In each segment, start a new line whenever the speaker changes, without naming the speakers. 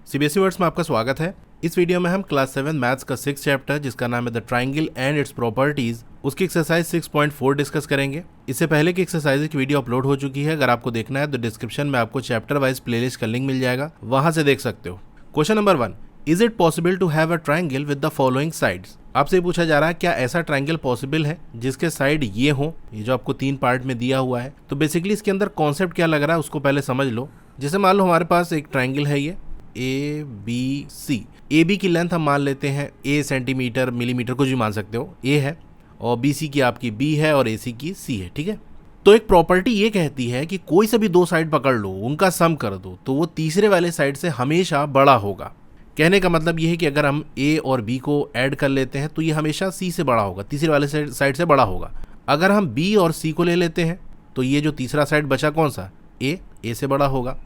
CBSE words में आपका स्वागत है। इस वीडियो में हम क्लास 7 मैथ्स का 6th चैप्टर जिसका नाम है the triangle and its properties उसकी एक्सरसाइज 6.4 डिस्कस करेंगे। इससे पहले की एक्सरसाइज की वीडियो अपलोड हो चुकी है। अगर आपको देखना है तो डिस्क्रिप्शन में आपको चैप्टर वाइज प्लेलिस्ट का लिंक मिल जाएगा, वहां से देख सकते हो। Question number 1, is it possible to have a triangle with the following sides. आपसे पूछा जा रहा है क्या ऐसा ट्राइंगल पॉसिबल है जिसके साइड ये हो, ये जो आपको 3 पार्ट में दिया हुआ है। तो बेसिकली इसके अंदर कॉन्सेप्ट क्या लग रहा है उसको पहले समझ लो। जैसे मान लो हमारे पास एक ट्राइंगल है, ये A B C. A B की लेंथ हम मान लेते हैं ए सेंटीमीटर, मिलीमीटर, कुछ भी मान सकते हो, ए है, और बी सी की आपकी बी है और ए सी की सी है। ठीक है, तो एक प्रॉपर्टी ये कहती है कि कोई से भी 2 साइड पकड़ लो, उनका सम कर दो तो वो तीसरे वाले साइड से हमेशा बड़ा होगा। कहने का मतलब ये है कि अगर हम ए और बी को ऐड कर लेते हैं तो ये हमेशा सी से बड़ा होगा, तीसरे वाले साइड से बड़ा होगा। अगर हम बी और सी को ले लेते हैं तो ये जो तीसरा साइड बचा कौन सा, ए से बड़ा होगा।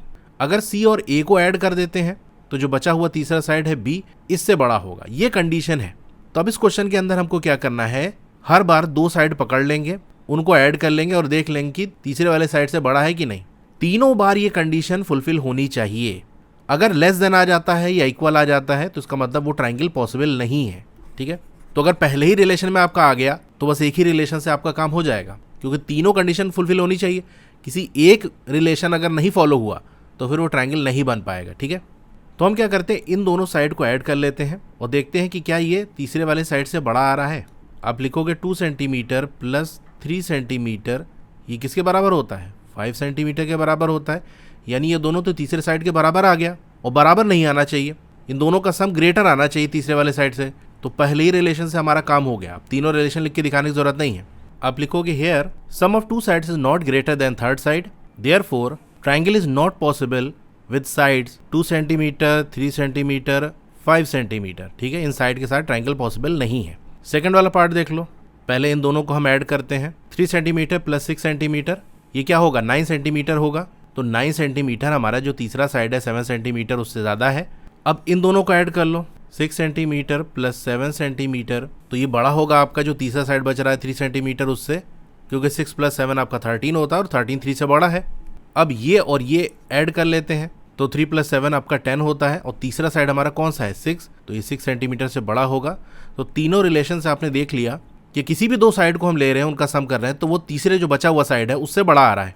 अगर सी और ए को ऐड कर देते हैं तो जो बचा हुआ तीसरा साइड है बी, इससे बड़ा होगा। ये कंडीशन है। तो अब इस क्वेश्चन के अंदर हमको क्या करना है, हर बार 2 साइड पकड़ लेंगे, उनको ऐड कर लेंगे और देख लेंगे कि तीसरे वाले साइड से बड़ा है कि नहीं। तीनों बार ये कंडीशन फुलफिल होनी चाहिए। अगर लेस देन आ जाता है या इक्वल आ जाता है तो इसका मतलब वो ट्राइंगल पॉसिबल नहीं है। ठीक है, तो अगर पहले ही रिलेशन में आपका आ गया तो बस एक ही रिलेशन से आपका काम हो जाएगा, क्योंकि तीनों कंडीशन फुलफिल होनी चाहिए। किसी एक रिलेशन अगर नहीं फॉलो हुआ तो फिर वो ट्राइंगल नहीं बन पाएगा। ठीक है, तो हम क्या करते हैं, इन दोनों साइड को ऐड कर लेते हैं और देखते हैं कि क्या ये तीसरे वाले साइड से बड़ा आ रहा है। आप लिखोगे 2 सेंटीमीटर प्लस 3 सेंटीमीटर, ये किसके बराबर होता है, 5 सेंटीमीटर के बराबर होता है। यानी ये दोनों तो तीसरे साइड के बराबर आ गया, और बराबर नहीं आना चाहिए, इन दोनों का सम ग्रेटर आना चाहिए तीसरे वाले साइड से। तो पहले ही रिलेशन से हमारा काम हो गया। अब तीनों रिलेशन लिख के दिखाने की जरूरत नहीं है। आप लिखोगे here sum of 2 sides is not greater than third side, therefore triangle is not possible with sides 2 centimetre, 3 centimetre, 5 centimetre. ठीक है, इन साइड के साथ ट्राइंगल पॉसिबल नहीं है। सेकंड वाला पार्ट देख लो। पहले इन दोनों को हम ऐड करते हैं। 3 सेंटीमीटर प्लस 6 सेंटीमीटर, ये क्या होगा, 9 सेंटीमीटर होगा। तो 9 सेंटीमीटर हमारा जो तीसरा साइड है 7 सेंटीमीटर उससे ज़्यादा है। अब इन दोनों को ऐड कर लो, 6 सेंटीमीटर प्लस 7 सेंटीमीटर, तो ये बड़ा होगा आपका जो तीसरा साइड बच रहा है 3 सेंटीमीटर उससे, क्योंकि 6 प्लस 7 आपका 13 होता है और 13 3 से बड़ा है। अब ये और ये ऐड कर लेते हैं तो 3 प्लस 7 आपका 10 होता है, और तीसरा साइड हमारा कौन सा है 6, तो ये 6 सेंटीमीटर से बड़ा होगा। तो तीनों रिलेशन से आपने देख लिया कि किसी भी 2 साइड को हम ले रहे हैं, उनका सम कर रहे हैं, तो वो तीसरे जो बचा हुआ साइड है उससे बड़ा आ रहा है।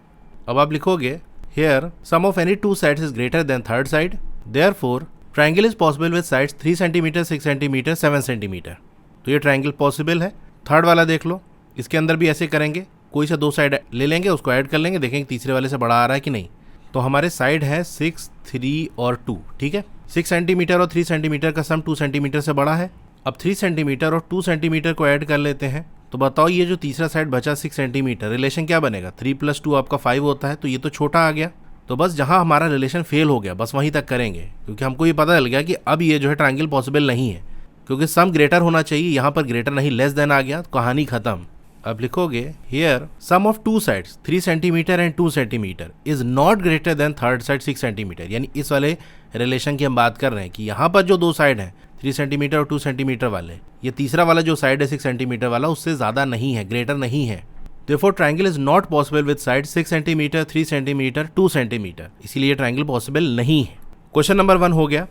अब आप लिखोगे here sum of any 2 sides is greater than third side, therefore triangle is possible with sides 3 centimetre, 6 centimetre, 7 centimetre. तो ये ट्राइंगल पॉसिबल है। थर्ड वाला देख लो, इसके अंदर भी ऐसे करेंगे, कोई सा 2 साइड ले लेंगे, उसको ऐड कर लेंगे, देखेंगे तीसरे वाले से बड़ा आ रहा है कि नहीं। तो हमारे साइड है 6, 3 और 2। ठीक है, 6 सेंटीमीटर और 3 सेंटीमीटर का सम 2 सेंटीमीटर से बड़ा है। अब 3 सेंटीमीटर और 2 सेंटीमीटर को ऐड कर लेते हैं, तो बताओ ये जो तीसरा साइड बचा 6 सेंटीमीटर, रिलेशन क्या बनेगा, 3 प्लस 2 आपका 5 होता है, तो ये तो छोटा आ गया। तो बस जहां हमारा रिलेशन फेल हो गया बस वहीं तक करेंगे, क्योंकि हमको ये पता चल गया कि अब ये जो है ट्राइंगल पॉसिबल नहीं है, क्योंकि सम ग्रेटर होना चाहिए, यहाँ पर ग्रेटर नहीं लेस देन आ गया, तो कहानी खत्म। अब लिखोगे here sum of 2 sides 3 centimetre and 2 centimetre is not greater than third side 6 centimetre. यानी इस वाले रिलेशन की हम बात कर रहे हैं कि यहाँ पर जो 2 साइड हैं 3 सेंटीमीटर और 2 सेंटीमीटर वाले, ये तीसरा वाला जो साइड है 6 सेंटीमीटर वाला उससे ज़्यादा नहीं है, ग्रेटर नहीं है। Therefore triangle is not possible with side 6 centimetre, 3 centimetre, 2 centimetre, इसीलिए ट्राइंगल पॉसिबल नहीं है। क्वेश्चन नंबर 1 हो गया।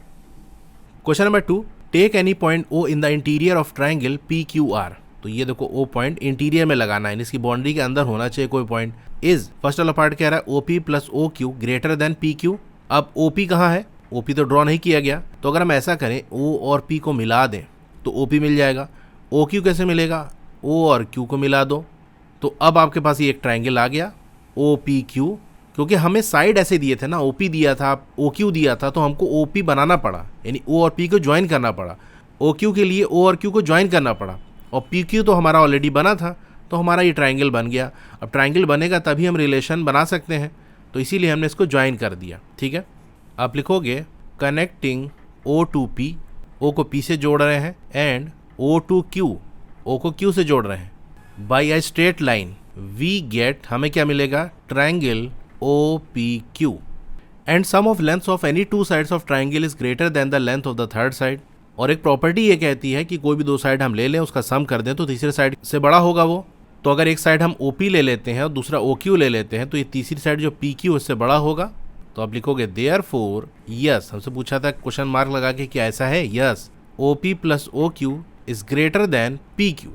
Question number 2, take any point O in the interior of triangle PQR। तो ये देखो O पॉइंट इंटीरियर में लगाना है, इसकी बाउंड्री के अंदर होना चाहिए कोई पॉइंट। इज फर्स्ट वाला पार्ट कह रहा है OP plus OQ greater than PQ। अब OP कहाँ है, OP तो ड्रॉ नहीं किया गया, तो अगर हम ऐसा करें O और P को मिला दें तो OP मिल जाएगा। OQ कैसे मिलेगा, O और Q को मिला दो, तो अब आपके पास ये एक ट्राइंगल आ गया OPQ। क्योंकि हमें साइड ऐसे दिए थे ना, OP दिया था, OQ दिया था, तो हमको OP बनाना पड़ा, यानी O और P को ज्वाइन करना पड़ा। OQ के लिए O और Q को ज्वाइन करना पड़ा, और PQ तो हमारा ऑलरेडी बना था, तो हमारा ये ट्राइंगल बन गया। अब ट्राइंगल बनेगा तभी हम रिलेशन बना सकते हैं, तो इसीलिए हमने इसको ज्वाइन कर दिया। ठीक है, आप लिखोगे connecting O to P, O को P से जोड़ रहे हैं, and O to Q, O को Q से जोड़ रहे हैं, by a straight line we get, हमें क्या मिलेगा, triangle OPQ। And sum of length of any 2 sides of triangle is greater than the length of the third side. और एक प्रॉपर्टी ये कहती है कि कोई भी 2 साइड हम ले लें, उसका सम कर दें तो तीसरे साइड से बड़ा होगा वो। तो अगर एक साइड हम OP ले लेते हैं और दूसरा OQ ले लेते हैं, तो ये तीसरी साइड जो PQ उससे बड़ा होगा, तो आप लिखोगे देयरफॉर यस, हमसे पूछा था क्वेश्चन मार्क लगा के क्या ऐसा है, yes OP plus OQ is greater then PQ।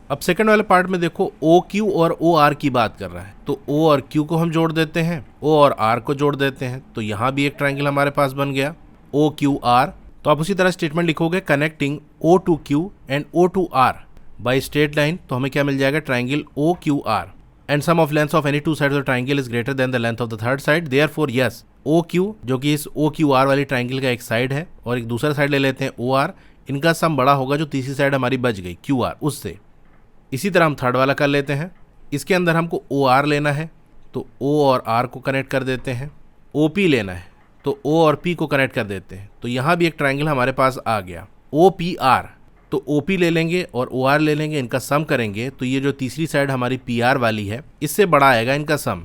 अब सेकंड वाले पार्ट में देखो OQ और OR की बात कर रहा है, तो O और Q को हम जोड़ देते हैं, O और R को जोड़ देते हैं, तो यहाँ भी एक ट्राइंगल हमारे पास बन गया OQR। तो आप उसी तरह स्टेटमेंट लिखोगे connecting O to Q and O to R by straight line, तो हमें क्या मिल जाएगा, triangle OQR and sum of length of any two sides of triangle is greater than the length of the third side, therefore yes OQ जो कि इस OQR वाली triangle का एक साइड है और एक दूसरा साइड ले लेते हैं OR, इनका सम बड़ा होगा जो तीसरी साइड हमारी बच गई QR उससे। इसी तरह हम थर्ड वाला कर लेते हैं, इसके अंदर हमको OR लेना है तो O और R को कनेक्ट कर देते हैं, OP लेना है तो O और P को कनेक्ट कर देते हैं, तो यहाँ भी एक ट्राइंगल हमारे पास आ गया OPR। तो OP ले लेंगे और OR ले लेंगे, इनका सम करेंगे तो ये जो तीसरी साइड हमारी PR वाली है इससे बड़ा आएगा इनका सम।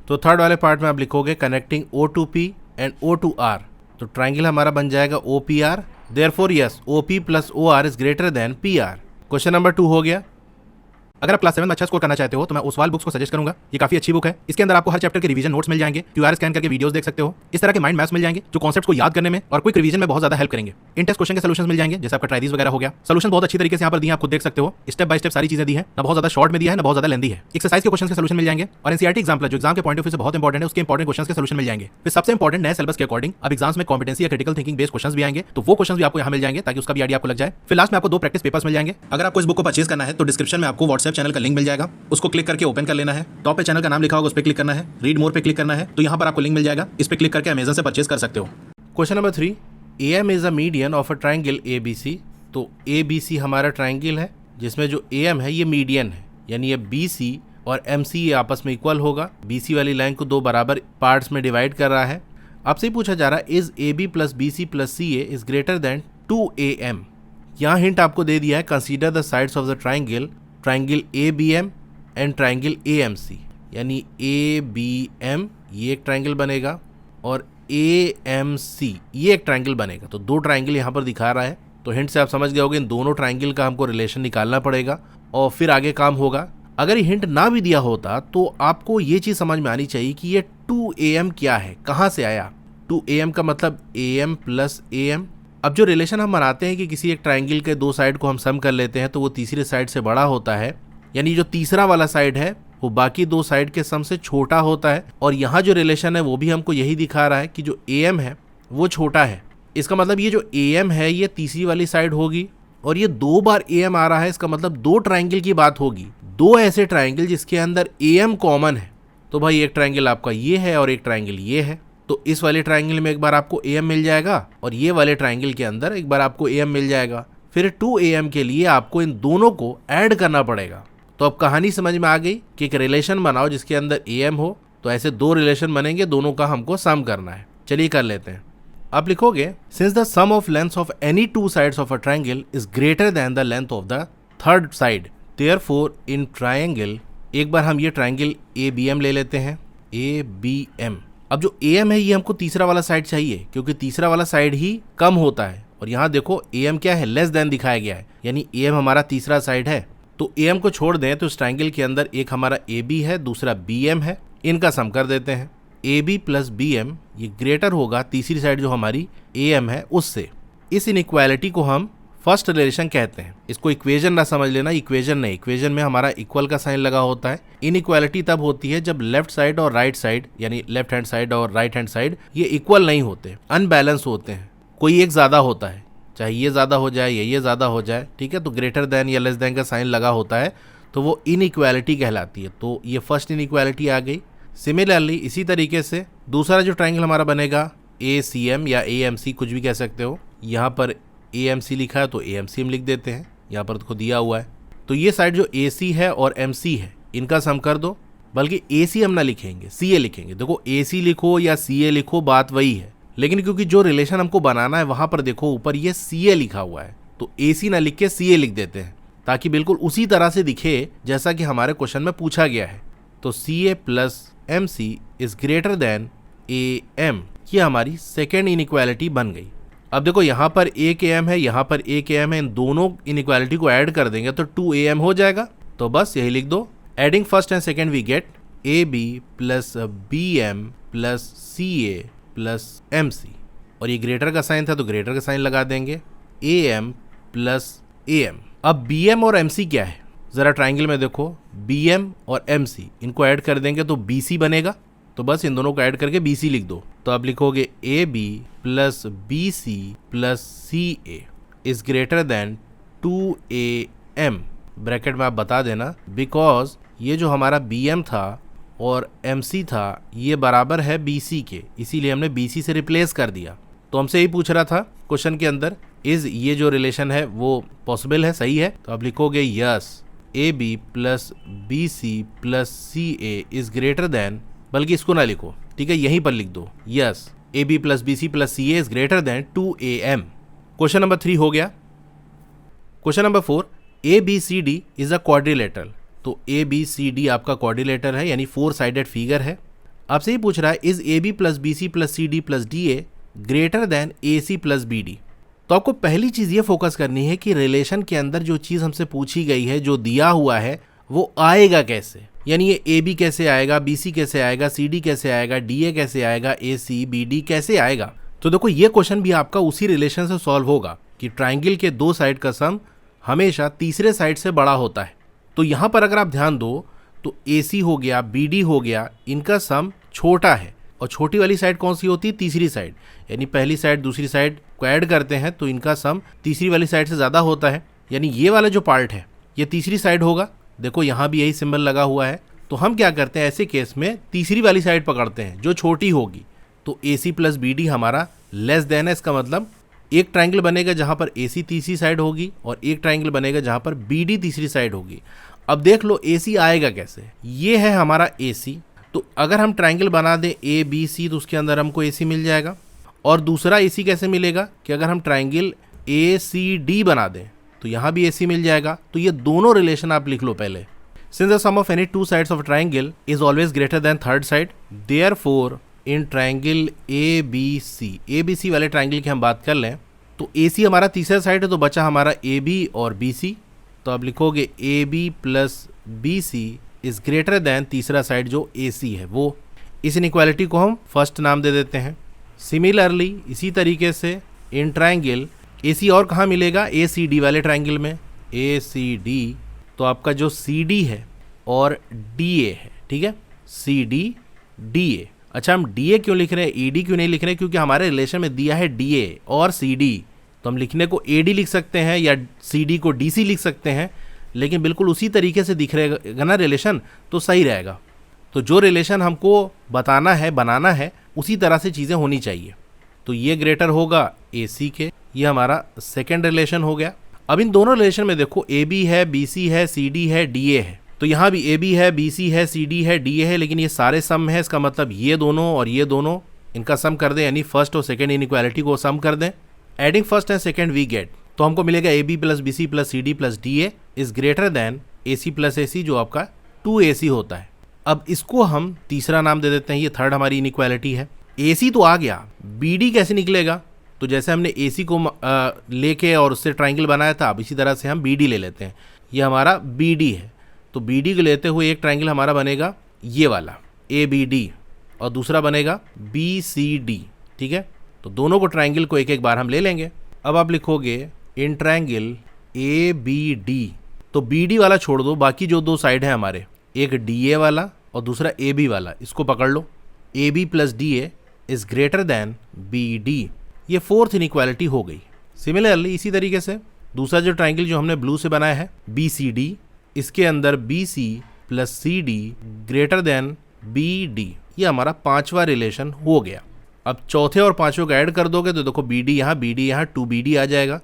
तो थर्ड वाले पार्ट में आप लिखोगे connecting O to P and O to R, तो ट्राइंगल हमारा बन जाएगा OPR, therefore yes OP plus OR is greater then PR। Question number 2 हो गया। अगर आप क्लास 7 में अच्छा स्कोर करना चाहते हो तो मैं ओसवाल बुक्स को सजेस्ट करूंगा। ये काफी अच्छी बुक है, इसके अंदर आपको हर चैप्टर के रिवीजन नोट्स मिल जाएंगे, QR स्कैन करके वीडियोस देख सकते हो, इस तरह के माइंड मैप्स मिल जाएंगे जो कॉन्सेप्ट्स को याद करने में और क्विक रिवीजन में बहुत ज्यादा हेल्प करेंगे। इन टेस्ट क्वेश्चन के सॉल्यूशंस मिल जाएंगे, जैसे आपका ट्राइजीज वगैरह हो गया, सॉल्यूशन बहुत अच्छी तरीके से यहाँ पर दिए, आप खुद देख सकते हो, स्टेप बाय स्टेप सारी चीजें दी है, ना बहुत ज्यादा शॉर्ट में दिया है ना बहुत ज्यादा लेंदी है। एक्सरसाइज के क्वेश्चन के सॉल्यूशन मिल जाएंगे और NCERT एग्जाम्पल जो एग्जाम के पॉइंट ऑफ व्यू से बहुत इंपॉर्टेंट है उसके इंपॉर्टेंट क्वेश्चन के सॉल्यूशन मिल जाएंगे। फिर सबसे इंपॉर्टेंट नए सिलेबस के अकॉर्डिंग अब एग्जाम्स में कॉम्पिटेंसी या क्रिटिकल थिंकिंग बेस्ड क्वेश्चन भी आएंगे, तो वो क्वेश्चन भी आपको यहाँ मिल जाएंगे ताकि उसका भी आइडिया आपको लग जाए। फिर लास्ट में आपको 2 प्रैक्टिस पेपर्स मिल जाएंगे। अगर आपको इस बुक को परचेज करना है तो डिस्क्रिप्शन में आपको व्हाट्सएप चैनल का लिंक मिल जाएगा, उसको क्लिक करके ओपन कर लेना है, टॉप पे चैनल का नाम लिखा होगा उस पर क्लिक करना है, रीड मोर पे क्लिक करना है, तो यहाँ पर आपको लिंक मिल जाएगा, इस पे क्लिक करके अमेज़न से परचेज कर सकते हो। Question number 3, AM is a median of a triangle ABC। तो ABC हमारा ट्राइंगल है जिसमें जो AM है ये मीडियन है, यानी ये BC और MC ये आपस में इक्वल होगा। BC वाली लाइन को 2 बराबर पार्ट्स में डिवाइड कर रहा है। आपसे पूछा जा रहा है is AB plus BC plus CA is greater than 2AM। यहाँ हिंट आपको दे दिया है, consider the sides of the triangle ABM and triangle AMC, यानी ABM ये एक ट्राइंगल बनेगा और AMC ये एक ट्राइंगल बनेगा। तो 2 ट्राइंगल यहाँ पर दिखा रहा है, तो हिंट से आप समझ गए होगे इन दोनों ट्राइंगल का हमको रिलेशन निकालना पड़ेगा और फिर आगे काम होगा। अगर ये हिंट ना भी दिया होता तो आपको ये चीज़ समझ में आनी चाहिए कि ये 2AM क्या है, कहाँ से आया। 2AM का मतलब AM प्लस AM। अब जो रिलेशन हम बनाते हैं कि किसी एक ट्राइंगल के 2 साइड को हम सम कर लेते हैं तो वो तीसरी साइड से बड़ा होता है, यानी जो तीसरा वाला साइड है वो बाकी 2 साइड के सम से छोटा होता है। और यहाँ जो रिलेशन है वो भी हमको यही दिखा रहा है कि जो AM है वो छोटा है। इसका मतलब ये जो AM है ये तीसरी वाली साइड होगी और ये 2 बार AM आ रहा है, इसका मतलब 2 ट्राइंगल की बात होगी, 2 ऐसे ट्राइंगल जिसके अंदर AM कॉमन है। तो भाई एक ट्राइंगल आपका ये है और एक ट्राइंगल ये है, तो इस वाले ट्राइंगल में एक बार आपको AM मिल जाएगा और ये वाले ट्राइंगल के अंदर एक बार आपको AM मिल जाएगा। फिर 2AM के लिए आपको इन दोनों को ऐड करना पड़ेगा। तो अब कहानी समझ में आ गई कि एक रिलेशन बनाओ जिसके अंदर AM हो, तो ऐसे 2 रिलेशन बनेंगे, दोनों का हमको सम करना है। चलिए कर लेते हैं। आप लिखोगे since the sum of lengths of any 2 sides of a triangle is greater than the length of the third side, therefore in triangle, एक बार हम ये ट्राइंगल ABM ले लेते हैं, ABM। अब जो AM है ये हमको तीसरा वाला साइड चाहिए क्योंकि तीसरा वाला साइड ही कम होता है, और यहाँ देखो AM क्या है, लेस देन दिखाया गया है, यानी AM हमारा तीसरा साइड है। तो AM को छोड़ दें तो इस ट्राइंगल के अंदर एक हमारा AB है, दूसरा BM है, इनका सम कर देते हैं। AB प्लस BM ये ग्रेटर होगा तीसरी साइड जो हमारी AM है उससे। इस इनइक्वालिटी को हम फर्स्ट रिलेशन कहते हैं। इसको इक्वेशन ना समझ लेना, इक्वेशन नहीं, इक्वेशन में हमारा इक्वल का साइन लगा होता है। इनइक्वालिटी तब होती है जब लेफ्ट साइड और राइट साइड, यानी लेफ्ट हैंड साइड और राइट हैंड साइड ये इक्वल नहीं होते, अनबैलेंस होते हैं, कोई एक ज़्यादा होता है, चाहे ये ज़्यादा हो जाए या ये ज़्यादा हो जाए, ठीक है। तो ग्रेटर देन या लेस देन का साइन लगा होता है तो वो इनइक्वालिटी कहलाती है। तो ये फर्स्ट इनइक्वालिटी आ गई। सिमिलरली इसी तरीके से दूसरा जो ट्राइंगल हमारा बनेगा ACM या AMC, कुछ भी कह सकते हो। यहाँ पर AMC लिखा है तो AMC हम लिख देते हैं, यहाँ पर तो दिया हुआ है। तो ये साइड जो AC है और MC है इनका सम कर दो, बल्कि AC हम ना लिखेंगे, CA लिखेंगे। देखो AC लिखो या CA लिखो बात वही है, लेकिन क्योंकि जो रिलेशन हमको बनाना है वहाँ पर देखो ऊपर ये CA लिखा हुआ है, तो AC ना लिख के CA लिख देते हैं ताकि बिल्कुल उसी तरह से दिखे जैसा कि हमारे क्वेश्चन में पूछा गया है। तो CA plus MC is greater then AM, ये हमारी सेकेंड इनइक्वालिटी बन गई। अब देखो यहाँ पर एक AM है, यहाँ पर एक AM है, इन दोनों इनइक्वालिटी को ऐड कर देंगे तो 2AM हो जाएगा। तो बस यही लिख दो, adding first and second we get A B plus B M plus C A plus M C, और ये ग्रेटर का साइन था तो ग्रेटर का साइन लगा देंगे, A M plus A M. अब बी एम और एम सी क्या है, ज़रा ट्राइंगल में देखो, बी एम और एम सी इनको ऐड कर देंगे तो बी सी बनेगा, तो बस इन दोनों को ऐड करके बी सी लिख दो। तो आप लिखोगे A B plus B C plus C A is greater than 2am। Bracket में आप बता देना, बिकॉज ये जो हमारा bm था और mc था ये बराबर है bc के, इसीलिए हमने bc से रिप्लेस कर दिया। तो हमसे यही पूछ रहा था क्वेश्चन के अंदर, इज ये जो रिलेशन है वो पॉसिबल है, सही है? तो आप लिखोगे yes, A B plus B C plus C A is greater than, बल्कि इसको ना लिखो, ठीक है, यहीं पर लिख दो, yes A B plus B C plus C A is greater than 2am। Question number 3 हो गया। Question number 4, A B C D is a quadrilateral. तो ए बी सी डी आपका क्वाड्रिलेटर है, यानी 4 साइडेड फिगर है। आपसे ही पूछ रहा है, is A B plus B C plus C D plus D A greater than A C plus B D. तो आपको पहली चीज़ ये फोकस करनी है कि रिलेशन के अंदर जो चीज़ हमसे पूछी गई है, जो दिया हुआ है, वो आएगा कैसे, यानी ये ए बी कैसे आएगा, बी सी कैसे आएगा, सी डी कैसे आएगा, डी ए कैसे आएगा, ए सी बी डी कैसे आएगा। तो देखो ये क्वेश्चन भी आपका उसी रिलेशन से सॉल्व होगा कि ट्राइंगल के 2 साइड का सम हमेशा तीसरे साइड से बड़ा होता है। तो यहाँ पर अगर आप ध्यान दो तो ए सी हो गया, बी डी हो गया, इनका सम छोटा है, और छोटी वाली साइड कौन सी होती है, तीसरी साइड, यानी पहली साइड दूसरी साइड को ऐड करते हैं तो इनका सम तीसरी वाली साइड से ज़्यादा होता है, यानी ये वाला जो पार्ट है ये तीसरी साइड होगा। देखो यहाँ भी यही सिंबल लगा हुआ है। तो हम क्या करते हैं, ऐसे केस में तीसरी वाली साइड पकड़ते हैं जो छोटी होगी। तो ए सी प्लस बी डी हमारा लेस देन है, इसका मतलब एक ट्राइंगल बनेगा जहाँ पर ए सी तीसरी साइड होगी और एक ट्राइंगल बनेगा जहाँ पर बी डी तीसरी साइड होगी। अब देख लो ए सी आएगा कैसे, ये है हमारा ए सी। तो अगर हम ट्राइंगल बना दें ए बी सी तो उसके अंदर हमको ए सी मिल जाएगा। और दूसरा ए सी कैसे मिलेगा कि अगर हम ट्राइंगल ए सी डी बना दें तो यहाँ भी ए सी मिल जाएगा। तो ये दोनों रिलेशन आप लिख लो पहले। Since the sum of any 2 sides of triangle is always greater than third side, therefore in triangle A B C वाले ट्राइंगल की हम बात कर लें तो ए सी हमारा तीसरा साइड है, तो बचा हमारा ए बी और बी सी। तो आप लिखोगे A B plus B C is greater than तीसरा साइड जो ए सी है वो। इस इनइक्वालिटी को हम फर्स्ट नाम दे देते हैं। सिमिलरली इसी तरीके से इन ट्राइंगल ए सी और कहाँ मिलेगा, ए सी डी वाले ट्राइंगल में, ए सी डी। तो आपका जो सी डी है और डी ए है, ठीक है, सी डी डी ए। अच्छा, हम डी ए क्यों लिख रहे हैं, ई डी क्यों नहीं लिख रहे हैं, क्योंकि हमारे रिलेशन में दिया है डी ए और सी डी। तो हम लिखने को ए डी लिख सकते हैं या सी डी को डी सी लिख सकते हैं, लेकिन बिल्कुल उसी तरीके से दिख रहेगा ना रिलेशन, तो सही रहेगा। तो जो रिलेशन हमको बताना है, बनाना है, उसी तरह से चीज़ें होनी चाहिए। तो ये ग्रेटर होगा ए सी के, ये हमारा सेकेंड रिलेशन हो गया। अब इन दोनों रिलेशन में देखो ए बी है, बी सी है, सी डी है, डी ए है। तो यहाँ भी ए बी है, बी सी है, सी डी है, डी ए है, लेकिन ये सारे सम है, इसका मतलब ये दोनों और ये दोनों, इनका सम कर दें, यानी फर्स्ट और सेकेंड इनइक्वालिटी को सम कर दें। Adding first and second we get, तो हमको मिलेगा a B plus B C plus C D plus D A is greater than A C plus a c, जो आपका 2ac होता है। अब इसको हम तीसरा नाम दे देते हैं, ये थर्ड हमारी इनइक्वालिटी है। ए सी तो आ गया, बी डी कैसे निकलेगा, तो जैसे हमने ए सी को लेके और उससे ट्राइंगल बनाया था, अब इसी तरह से हम बी डी ले लेते हैं। ये हमारा बी डी है, तो बी डी को लेते हुए एक ट्राइंगल हमारा बनेगा ये वाला ए बी डी, और दूसरा बनेगा बी सी डी, ठीक है। तो दोनों को ट्राइंगल को एक एक बार हम ले लेंगे। अब आप लिखोगे in triangle A B D, तो बी डी वाला छोड़ दो, बाकी जो 2 साइड है हमारे, एक डी ए वाला और दूसरा ए बी वाला, इसको पकड़ लो। A B plus D A is greater than B D, ये फोर्थ इनइक्वालिटी हो गई। सिमिलरली इसी तरीके से दूसरा जो ट्राइंगल जो हमने ब्लू से बनाया है बी सी डी, इसके अंदर बी सी प्लस सी D greater than B D, ये हमारा 5वां रिलेशन हो गया। अब चौथे और 5वें को ऐड कर दोगे तो देखो बी डी यहाँ 2BD आ जाएगा।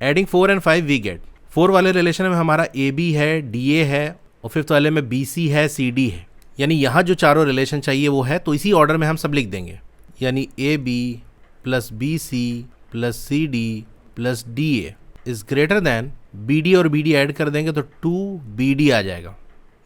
एडिंग 4 and 5 वी गेट, 4 वाले रिलेशन में हमारा ए बी है, डी ए है, और 5th वाले में बी सी है, सी डी है, यानी यहाँ जो चारों रिलेशन चाहिए वो है। तो इसी ऑर्डर में हम सब लिख देंगे, यानी A B plus B C plus C D plus D A is greater than B D, और बी डी ऐड कर देंगे तो 2BD आ जाएगा।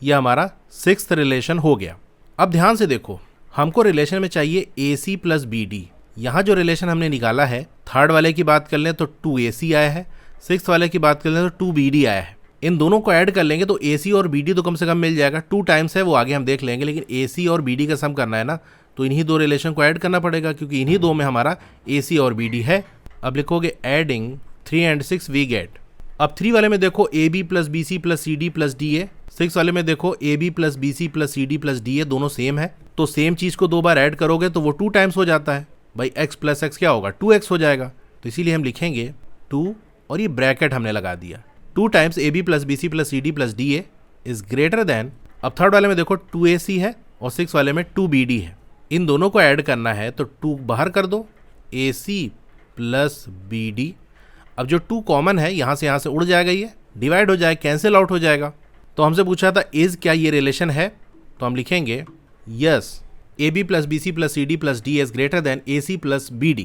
यह हमारा 6th रिलेशन हो गया। अब ध्यान से देखो, हमको रिलेशन में चाहिए ए सी प्लस बी डी। यहाँ जो रिलेशन हमने निकाला है, थर्ड वाले की बात कर लें तो 2ac आया है, 6th वाले की बात कर लें तो 2BD आया है। इन दोनों को ऐड कर लेंगे तो AC और BD तो कम से कम मिल जाएगा। 2 टाइम्स है वो आगे हम देख लेंगे, लेकिन AC और BD का सम करना है ना, तो इन्हीं दो रिलेशन को ऐड करना पड़ेगा क्योंकि इन्हीं दो में हमारा AC और BD है। अब लिखोगे एडिंग 3 and 6 वी गेट। अब 3 वाले में देखो AB plus BC plus CD plus DA, 6 वाले में देखो AB plus BC plus CD plus DA, दोनों सेम है तो सेम चीज को 2 बार ऐड करोगे तो वो 2 टाइम्स हो जाता है भाई। x प्लस एक्स क्या होगा 2x हो जाएगा, तो इसीलिए हम लिखेंगे 2 और ये ब्रैकेट हमने लगा दिया 2 times AB plus BC plus CD plus DA is greater then. अब थर्ड वाले में देखो 2AC है और 6 वाले में 2BD है, इन दोनों को ऐड करना है तो 2 बाहर कर दो AC प्लस BD। अब जो 2 कॉमन है यहाँ से उड़ जाएगा, ये डिवाइड हो जाएगा, कैंसिल आउट हो जाएगा। तो हमसे पूछा था इज क्या ये रिलेशन है, तो हम लिखेंगे yes AB plus BC plus CD plus D is greater then AC plus BD।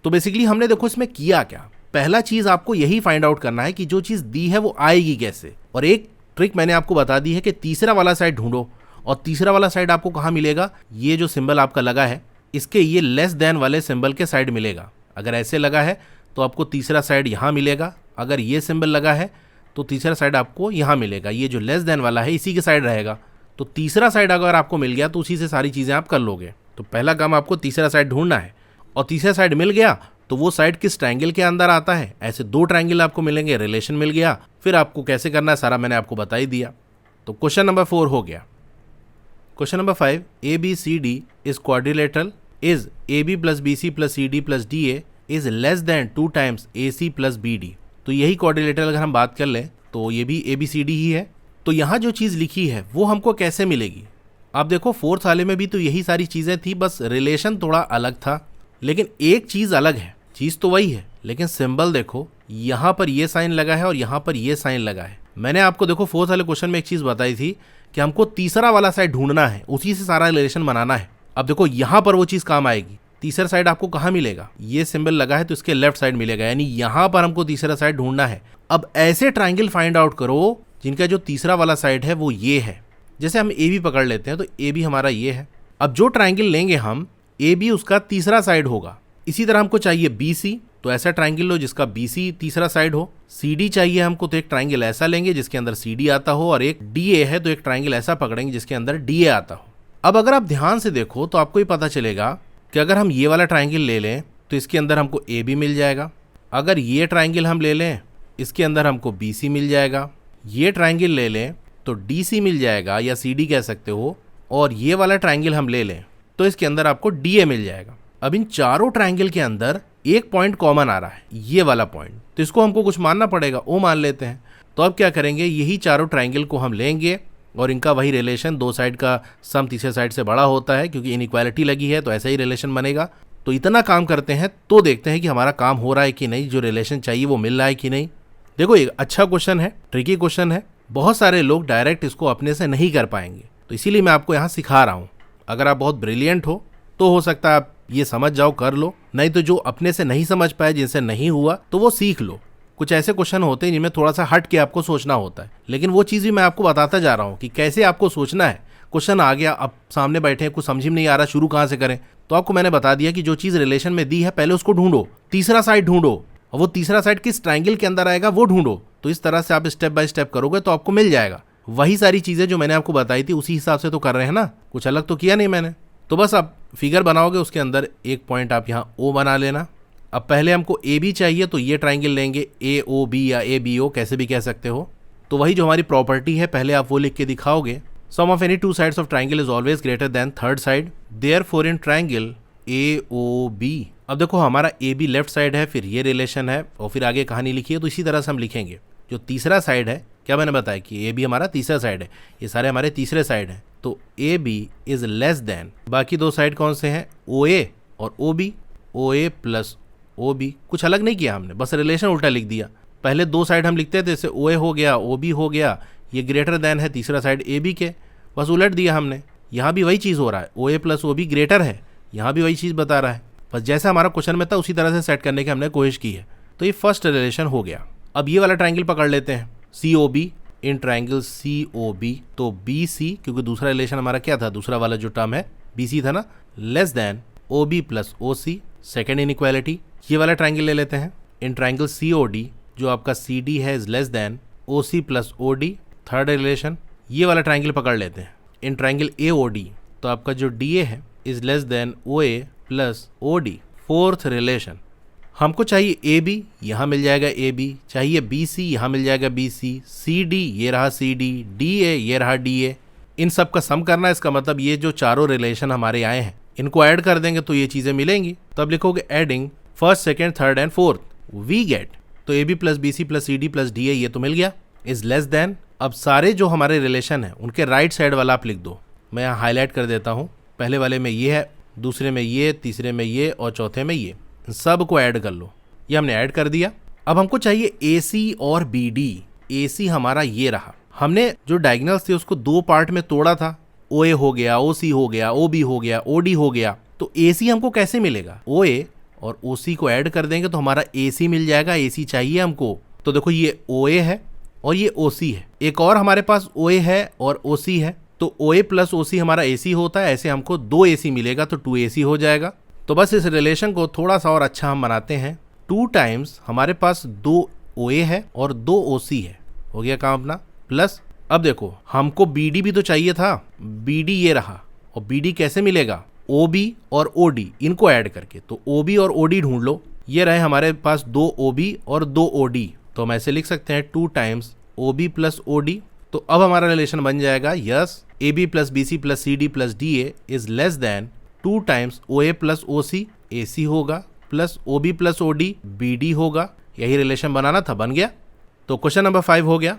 तो बेसिकली हमने देखो इसमें किया क्या, पहला चीज आपको यही फाइंड आउट करना है कि जो चीज दी है वो आएगी कैसे। और एक ट्रिक मैंने आपको बता दी है कि तीसरा वाला साइड ढूंढो, और तीसरा वाला साइड आपको कहाँ मिलेगा, ये जो सिंबल आपका लगा है इसके ये लेस देन वाले सिंबल के साइड मिलेगा। अगर ऐसे लगा है तो आपको तीसरा साइड यहाँ मिलेगा, अगर ये सिंबल लगा है तो तीसरा साइड आपको यहाँ मिलेगा, ये जो लेस देन वाला है इसी के साइड रहेगा। तो तीसरा साइड अगर आपको मिल गया तो उसी से सारी चीज़ें आप कर लोगे। तो पहला काम आपको तीसरा साइड ढूंढना है, और तीसरा साइड मिल गया तो वो साइड किस ट्रायंगल के अंदर आता है, ऐसे 2 ट्रायंगल आपको मिलेंगे, रिलेशन मिल गया। फिर आपको कैसे करना है सारा मैंने आपको बता ही दिया। तो क्वेश्चन नंबर 4 हो गया। Question number 5, ABCD is quadrilateral is AB plus BC plus CD plus DA is less then 2 times AC plus BD। तो यही क्वाड्रिलेटरल अगर हम बात कर लें तो ये भी ABCD ही है। तो यहाँ जो चीज़ लिखी है वो हमको कैसे मिलेगी, आप देखो 4th वाले में भी तो यही सारी चीज़ें थी, बस रिलेशन थोड़ा अलग था। लेकिन एक चीज़ अलग है, चीज़ तो वही है लेकिन सिंबल देखो, यहाँ पर ये साइन लगा है और यहाँ पर ये साइन लगा है। मैंने आपको देखो 4th वाले क्वेश्चन में एक चीज़ बताई थी कि हमको तीसरा वाला साइड ढूंढना है, उसी से सारा रिलेशन बनाना है। अब देखो यहाँ पर वो चीज़ काम आएगी। तीसरा साइड आपको कहाँ मिलेगा, ये सिंबल लगा है तो इसके लेफ्ट साइड मिलेगा, यानी यहाँ पर हमको तीसरा साइड ढूंढना है। अब ऐसे ट्राइंगल फाइंड आउट करो जिनका जो तीसरा वाला साइड है वो ये है। जैसे हम AB पकड़ लेते हैं तो AB हमारा ये है। अब जो ट्राइंगल लेंगे हम, AB उसका तीसरा साइड होगा। इसी तरह हमको चाहिए BC, तो ऐसा ट्राइंगल लो जिसका BC तीसरा साइड हो। CD चाहिए हमको, तो एक ट्राइंगल ऐसा लेंगे जिसके अंदर CD आता हो, और एक DA है तो एक ट्राइंगल ऐसा पकड़ेंगे जिसके अंदर DA आता हो। अब अगर आप ध्यान से देखो तो आपको ये पता चलेगा कि अगर हम ये वाला ट्राइंगल ले लें तो इसके अंदर हमको AB मिल जाएगा। अगर ये ट्राइंगल हम ले लें इसके अंदर हमको BC मिल जाएगा। ये ट्राइंगल ले लें तो DC मिल जाएगा या CD कह सकते हो, और ये वाला ट्राइंगल हम ले लें तो इसके अंदर आपको DA मिल जाएगा। अब इन चारों ट्राइंगल के अंदर एक पॉइंट कॉमन आ रहा है, ये वाला पॉइंट, तो इसको हमको कुछ मानना पड़ेगा, O मान लेते हैं। तो अब क्या करेंगे, यही चारों ट्राइंगल को हम लेंगे और इनका वही रिलेशन, 2 साइड का सम तीसरे साइड से बड़ा होता है क्योंकि इनइक्वालिटी लगी है तो ऐसा ही रिलेशन बनेगा। तो इतना काम करते हैं तो देखते हैं कि हमारा काम हो रहा है कि नहीं, जो रिलेशन चाहिए वो मिल रहा है कि नहीं। देखो एक अच्छा क्वेश्चन है, ट्रिकी क्वेश्चन है, बहुत सारे लोग डायरेक्ट इसको अपने से नहीं कर पाएंगे, तो इसीलिए मैं आपको यहाँ सिखा रहा हूँ। अगर आप बहुत ब्रिलियंट हो सकता है आप ये समझ जाओ, कर लो, नहीं तो जो अपने से नहीं समझ पाए, जिनसे नहीं हुआ, तो वो सीख लो। कुछ ऐसे क्वेश्चन होते हैं जिनमें थोड़ा सा हट के आपको सोचना होता है, लेकिन वो चीज़ भी मैं आपको बताता जा रहा हूँ कि कैसे आपको सोचना है। क्वेश्चन आ गया, अब सामने बैठे हैं, कुछ समझ में नहीं आ रहा, शुरू कहाँ से करें, तो आपको मैंने बता दिया कि जो चीज़ रिलेशन में दी है पहले उसको ढूंढो, तीसरा साइड ढूंढो, और वो तीसरा साइड किस ट्राइंगल के अंदर आएगा वो ढूंढो। तो इस तरह से आप स्टेप बाय स्टेप करोगे तो आपको मिल जाएगा। वही सारी चीज़ें जो मैंने आपको बताई थी उसी हिसाब से तो कर रहे हैं ना, कुछ अलग तो किया नहीं मैंने। तो बस आप फिगर बनाओगे, उसके अंदर एक पॉइंट आप यहाँ O बना लेना। अब पहले हमको AB चाहिए तो ये ट्राइंगल लेंगे, AOB या ABO कैसे भी कह सकते हो। तो वही जो हमारी प्रॉपर्टी है पहले आप वो लिख के दिखाओगे। Sum of any 2 sides of triangle is always greater than third side, therefore in triangle AOB। अब देखो हमारा AB लेफ्ट साइड है, फिर ये रिलेशन है और फिर आगे कहानी लिखी है, तो इसी तरह से हम लिखेंगे। जो तीसरा साइड है, क्या मैंने बताया कि AB हमारा तीसरा साइड है, ये सारे हमारे तीसरे साइड हैं, तो AB इज लेस देन, बाकी 2 साइड कौन से हैं, OA और OB, OA प्लस OB। कुछ अलग नहीं किया हमने, बस रिलेशन उल्टा लिख दिया। पहले 2 साइड हम लिखते थे, जैसे OA हो गया, OB हो गया, ये ग्रेटर देन है तीसरा साइड AB के, बस उलट दिया हमने। यहाँ भी वही चीज़ हो रहा है, OA प्लस OB ग्रेटर है, यहाँ भी वही चीज़ बता रहा है, बस जैसा हमारा क्वेश्चन में था उसी तरह से सेट करने की हमने कोशिश की है। तो ये फर्स्ट रिलेशन हो गया। अब ये वाला ट्राइंगल पकड़ लेते हैं, COB, इन ट्राइंगल COB, तो BC, क्योंकि दूसरा रिलेशन हमारा क्या था, दूसरा वाला जो टर्म है BC था ना, less than OB plus OC, second inequality. ये वाला ट्राइंगल ले लेते हैं, इन ट्राइंगल COD, जो आपका CD है is less then OC plus OD, third relation. ये वाला ट्राइंगल पकड़ लेते हैं, इन ट्राइंगल AOD, तो आपका जो DA है is less then OA plus OD, fourth relation. हमको चाहिए AB, यहाँ मिल जाएगा AB, चाहिए BC, यहाँ मिल जाएगा BC, CD, ये रहा CD, DA, ये रहा DA। इन सब का सम करना है, इसका मतलब ये जो चारों रिलेशन हमारे आए हैं इनको ऐड कर देंगे तो ये चीज़ें मिलेंगी। तब लिखोगे adding first, second, third and fourth, we get, तो AB plus BC plus CD plus DA ये तो मिल गया, इज लेस देन। अब सारे जो हमारे रिलेशन हैं उनके राइट साइड वाला आप लिख दो, मैं यहाँ हाईलाइट कर देता हूँ। पहले वाले में ये है, दूसरे में ये, तीसरे में ये और चौथे में ये, सब को ऐड कर लो। ये हमने ऐड कर दिया। अब हमको चाहिए AC और BD। AC हमारा ये रहा, हमने जो डायगोनल्स थे उसको दो पार्ट में तोड़ा था, OA हो गया, OC हो गया, OB हो गया, OD हो गया। तो AC हमको कैसे मिलेगा? OA और OC को ऐड कर देंगे तो हमारा AC मिल जाएगा। AC चाहिए हमको, तो देखो ये OA है और ये OC है। एक और हमारे पास OA है और OC है, तो OA प्लस OC हमारा AC होता है। ऐसे हमको 2 AC मिलेगा तो 2 AC हो जाएगा। तो बस इस रिलेशन को थोड़ा सा और अच्छा हम बनाते हैं। 2 टाइम्स हमारे पास 2 OA है और 2 OC है, हो गया काम अपना। प्लस अब देखो हमको BD भी तो चाहिए था, BD ये रहा, और BD कैसे मिलेगा? OB और OD इनको ऐड करके, तो OB और OD ढूंढ लो। ये रहे हमारे पास 2 OB और 2 OD, तो हम ऐसे लिख सकते हैं 2 टाइम्स OB प्लस OD। तो अब हमारा रिलेशन बन जाएगा yes AB plus BC plus CD plus DA is less then 2 times OA plus OC, AC होगा, plus OB plus OD, BD होगा। यही रिलेशन बनाना था, बन गया। तो क्वेश्चन नंबर 5 हो गया।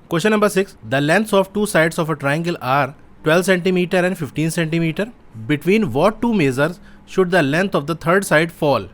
Question number 6, the lengths of 2 sides of a triangle are 12 centimetre and 15 centimetre, between what 2 measures should the length of the third side fall.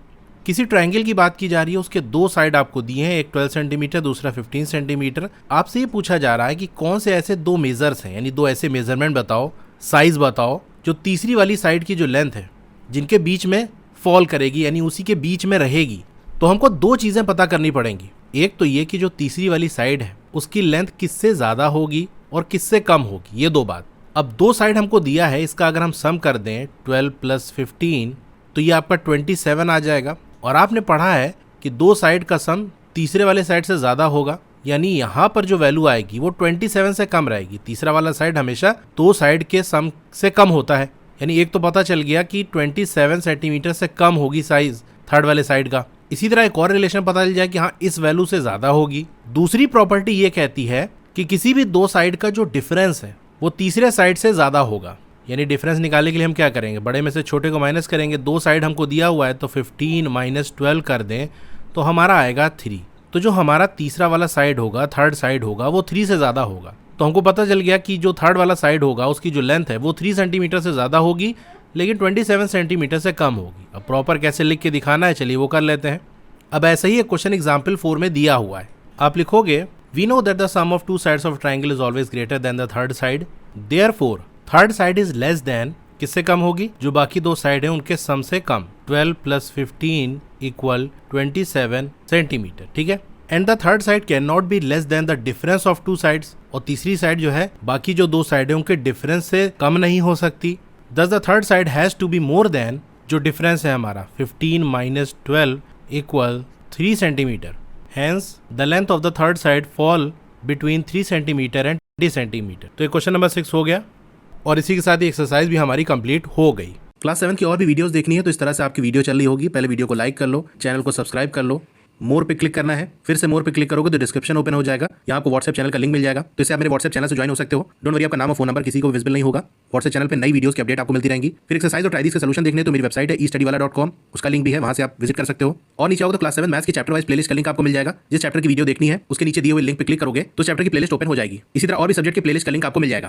किसी triangle की बात की जा रही है, उसके 2 साइड आपको दिए हैं, एक 12 सेंटीमीटर दूसरा 15 सेंटीमीटर। आपसे ये पूछा जा रहा है कि कौन से ऐसे 2 मेजर्स हैं, यानी 2 ऐसे मेजरमेंट बताओ, साइज बताओ, जो तीसरी वाली साइड की जो लेंथ है जिनके बीच में फॉल करेगी, यानी उसी के बीच में रहेगी। तो हमको 2 चीज़ें पता करनी पड़ेंगी। एक तो ये कि जो तीसरी वाली साइड है उसकी लेंथ किससे ज़्यादा होगी और किससे कम होगी, ये 2 बात। अब 2 साइड हमको दिया है, इसका अगर हम सम कर दें 12 प्लस 15 तो ये आपका 27 आ जाएगा। और आपने पढ़ा है कि 2 साइड का सम तीसरे वाले साइड से ज़्यादा होगा, यानी यहाँ पर जो वैल्यू आएगी वो 27 से कम रहेगी। तीसरा वाला साइड हमेशा 2 साइड के सम से कम होता है, यानी एक तो पता चल गया कि 27 सेंटीमीटर से कम होगी साइज थर्ड वाले साइड का। इसी तरह एक और रिलेशन पता चल जाए कि हाँ इस वैल्यू से ज़्यादा होगी। दूसरी प्रॉपर्टी ये कहती है कि किसी भी 2 साइड का जो डिफरेंस है वो तीसरे साइड से ज़्यादा होगा। यानी डिफरेंस निकालने के लिए हम क्या करेंगे, बड़े में से छोटे को माइनस करेंगे। 2 साइड हमको दिया हुआ है तो 15 माइनस 12 कर दें तो हमारा आएगा 3। तो जो हमारा तीसरा वाला साइड होगा, थर्ड साइड होगा, वो 3 से ज़्यादा होगा। तो हमको पता चल गया कि जो थर्ड वाला साइड होगा उसकी जो लेंथ है वो 3 सेंटीमीटर से ज़्यादा होगी, लेकिन 27 सेंटीमीटर से कम होगी। अब प्रॉपर कैसे लिख के दिखाना है, चलिए वो कर लेते हैं। अब ऐसा ही एक क्वेश्चन एग्जाम्पल 4 में दिया हुआ है। आप लिखोगे we know that the sum of 2 sides of triangle is always greater than the third side, therefore third side is less than, किससे कम होगी? जो बाकी 2 साइड है उनके सम से कम। 12 प्लस 15 इक्वल 27 सेंटीमीटर, ठीक है। And the third side can not be less than the difference of 2 sides, और तीसरी साइड जो है बाकी जो 2 साइड है उनके डिफरेंस से कम नहीं हो सकती। Thus the third side has to be more than, जो डिफरेंस है हमारा 15 minus 12 equal 3 centimetre. Hence the length of the third side fall between 3 centimetre and 20 centimetre. तो ये क्वेश्चन नंबर 6 हो गया, और इसी के साथ ही एक्सरसाइज भी हमारी कंप्लीट हो गई। क्लास 7 की और भी वीडियोस देखनी है तो इस तरह से आपकी वीडियो चल रही होगी। पहले वीडियो को लाइक कर लो, चैनल को सब्सक्राइब कर लो, मोर पे क्लिक करना है, फिर से मोर पे क्लिक करोगे तो डिस्क्रिप्शन ओपन हो जाएगा, यहाँ आपको व्हाट्सएप चैनल का लिंक मिल जाएगा। तो इससे आप मेरे व्हाट्सएप चैनल से ज्वाइन हो सकते हो। डोंट वरी, आपका नाम और फोन नंबर किसी को विजिबल नहीं होगा। व्हाट्सएप चैनल पे नई वीडियोस की अपडेट आपको मिलती रहेंगी। फिर एक्सरसाइज और ट्राइडीज के सॉल्यूशन देखने तो मेरी वेबसाइट है estudywala.com, उसका लिंक भी है, वहाँ से आप विजिट कर सकते हो। और नीचे आओगे तो क्लास 7 मैथ्स की चैप्टर वाइज प्लेलिस्ट का लिंक आपको मिल जाएगा। जिस चैप्टर की वीडियो देखनी है उसके नीचे दिए हुए लिंक पे क्लिक करोगे तो चैप्टर की प्लेलिस्ट ओपन हो जाएगी। इसी तरह और भी सब्जेक्ट की प्लेलिस्ट का लिंक आपको मिल जाएगा।